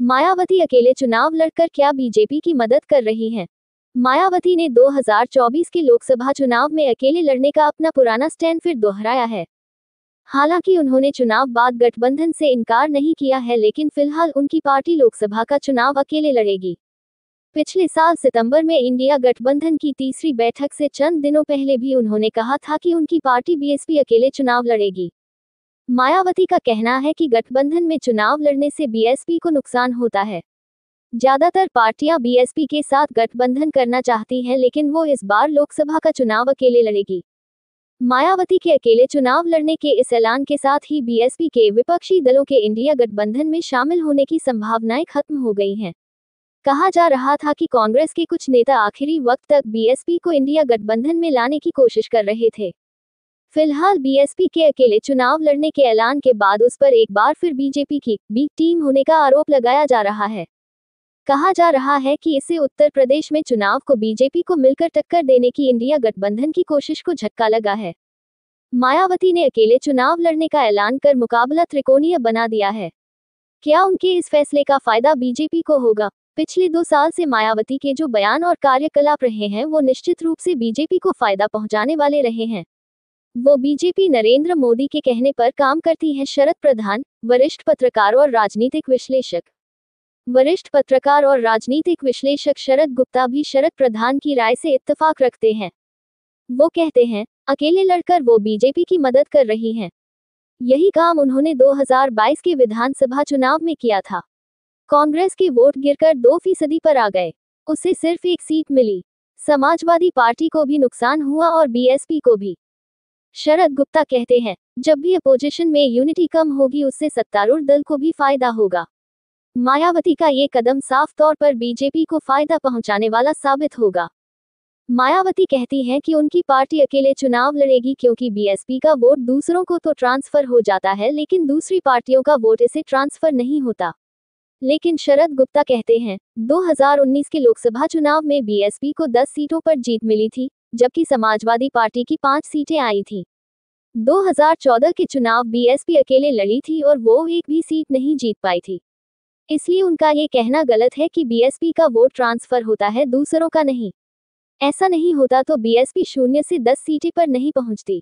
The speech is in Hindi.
मायावती अकेले चुनाव लड़कर क्या बीजेपी की मदद कर रही हैं? मायावती ने 2024 के लोकसभा चुनाव में अकेले लड़ने का अपना पुराना स्टैंड फिर दोहराया है। हालांकि उन्होंने चुनाव बाद गठबंधन से इनकार नहीं किया है, लेकिन फिलहाल उनकी पार्टी लोकसभा का चुनाव अकेले लड़ेगी। पिछले साल सितंबर में इंडिया गठबंधन की तीसरी बैठक से चंद दिनों पहले भी उन्होंने कहा था कि उनकी पार्टी बीएसपी अकेले चुनाव लड़ेगी। मायावती का कहना है कि गठबंधन में चुनाव लड़ने से बीएसपी को नुकसान होता है। ज्यादातर पार्टियां बीएसपी के साथ गठबंधन करना चाहती हैं, लेकिन वो इस बार लोकसभा का चुनाव अकेले लड़ेगी। मायावती के अकेले चुनाव लड़ने के इस ऐलान के साथ ही बीएसपी के विपक्षी दलों के इंडिया गठबंधन में शामिल होने की संभावनाएं खत्म हो गई हैं। कहा जा रहा था कि कांग्रेस के कुछ नेता आखिरी वक्त तक बीएसपी को इंडिया गठबंधन में लाने की कोशिश कर रहे थे। फिलहाल बीएसपी के अकेले चुनाव लड़ने के ऐलान के बाद उस पर एक बार फिर बीजेपी की बी टीम होने का आरोप लगाया जा रहा है। कहा जा रहा है कि इससे उत्तर प्रदेश में चुनाव को बीजेपी को मिलकर टक्कर देने की इंडिया गठबंधन की कोशिश को झटका लगा है। मायावती ने अकेले चुनाव लड़ने का ऐलान कर मुकाबला त्रिकोणीय बना दिया है। क्या उनके इस फैसले का फायदा बीजेपी को होगा? पिछले 2 साल से मायावती के जो बयान और कार्यकलाप रहे हैं, वो निश्चित रूप से बीजेपी को फायदा पहुंचाने वाले रहे हैं। वो बीजेपी नरेंद्र मोदी के कहने पर काम करती है। शरद प्रधान, वरिष्ठ पत्रकार और राजनीतिक विश्लेषक। वरिष्ठ पत्रकार और राजनीतिक विश्लेषक शरद गुप्ता भी शरद प्रधान की राय से इत्तेफाक रखते हैं। वो कहते हैं, अकेले लड़कर वो बीजेपी की मदद कर रही हैं। यही काम उन्होंने 2022 के विधानसभा चुनाव में किया था। कांग्रेस के वोट गिरकर 2% पर आ गए। उसे सिर्फ 1 सीट मिली। समाजवादी पार्टी को भी नुकसान हुआ और बीएसपी को भी। शरद गुप्ता कहते हैं, जब भी अपोजिशन में यूनिटी कम होगी, उससे सत्तारूढ़ दल को भी फायदा होगा। मायावती का ये कदम साफ तौर पर बीजेपी को फायदा पहुंचाने वाला साबित होगा। मायावती कहती हैं कि उनकी पार्टी अकेले चुनाव लड़ेगी क्योंकि बीएसपी का वोट दूसरों को तो ट्रांसफर हो जाता है, लेकिन दूसरी पार्टियों का वोट इसे ट्रांसफर नहीं होता। लेकिन शरद गुप्ता कहते हैं, 2019 के लोकसभा चुनाव में बीएसपी को 10 सीटों पर जीत मिली थी, जबकि समाजवादी पार्टी की 5 सीटें आई थी। 2014 के चुनाव बीएसपी अकेले लड़ी थी और वो एक भी सीट नहीं जीत पाई थी। इसलिए उनका ये कहना गलत है कि बीएसपी का वोट ट्रांसफर होता है, दूसरों का नहीं। ऐसा नहीं होता तो बीएसपी 0 से 10 सीटें पर नहीं पहुंचती।